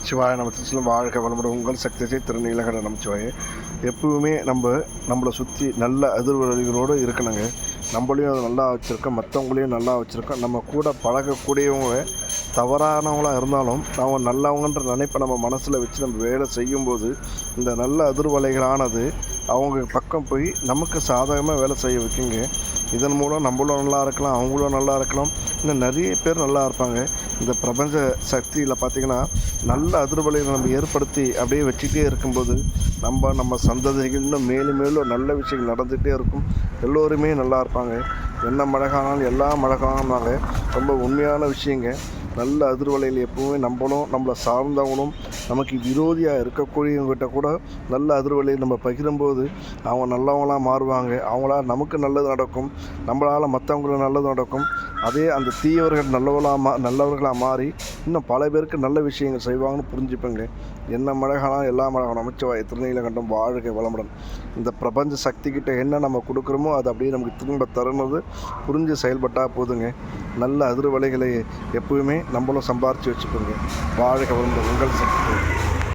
சிவாய நமச்சிலும் வாழ்க வளமுடன். உங்கள் சக்தியை திருநீலகண்ட நமச்சிவாய. எப்பவுமே நம்மளை சுற்றி நல்ல அதிர்வலைகளோடு இருக்கணுங்க. நம்மளையும் அதை நல்லா வச்சுருக்கோம், மற்றவங்களையும் நல்லா வச்சுருக்கோம். நம்ம கூட பழகக்கூடியவங்க தவறானவங்களாக இருந்தாலும் நம்ம நல்லவங்கன்ற நினைப்பை நம்ம மனசில் வச்சு நம்ம வேலை செய்யும்போது இந்த நல்ல அதிர்வலைகளானது அவங்க பக்கம் போய் நமக்கு சாதகமாக வேலை செய்ய வைக்குங்க. இதன் மூலம் நம்மளும் நல்லா இருக்கலாம், அவங்களும் நல்லா இருக்கலாம், இன்னும் நிறைய பேர் நல்லா இருப்பாங்க. இந்த பிரபஞ்ச சக்தியில் பார்த்திங்கன்னா நல்ல அதிர்வலைகளை நம்ம ஏற்படுத்தி அப்படியே வச்சுக்கிட்டே இருக்கும்போது நம்ம சந்ததிகள் இன்னும் மேலும் மேலும் நல்ல விஷயங்கள் நடந்துகிட்டே இருக்கும். எல்லோருமே நல்லா இருப்பாங்க. என்ன மழை காலம் எல்லா மழை காலம்னாங்க ரொம்ப உண்மையான விஷயங்க. நல்ல அதிர்வலையில் எப்பவுமே நம்மளை சார்ந்தவங்களும் நமக்கு விரோதியாக இருக்கக்கூடியவங்ககிட்ட கூட நல்ல அதிர்வலையை நம்ம பகிரும்போது அவங்க நல்லவங்களாக மாறுவாங்க. அவங்களால் நமக்கு நல்லது நடக்கும், நம்மளால் மற்றவங்களுக்கு நல்லது நடக்கும். அதே அந்த தீயவர்கள் நல்லவர்களாக மாறி இன்னும் பல பேருக்கு நல்ல விஷயங்கள் செய்வாங்கன்னு புரிஞ்சுப்பேங்க. என்ன மழை காலம் எல்லா மழை காலம் அமைச்சவாய் திருநீலகண்டம் வாழ்க வளமுடன். இந்த பிரபஞ்ச சக்திக்கிட்ட என்ன நம்ம கொடுக்குறோமோ அது அப்படியே நமக்கு திரும்ப தருணது புரிஞ்சு செயல்பட்டால் போதுங்க. நல்ல அதிர்வலைகளை எப்பவுமே நம்மளும் சம்பாரித்து வச்சுப்போங்க. வாழ்க வளமுடன். உங்கள் சக்தி.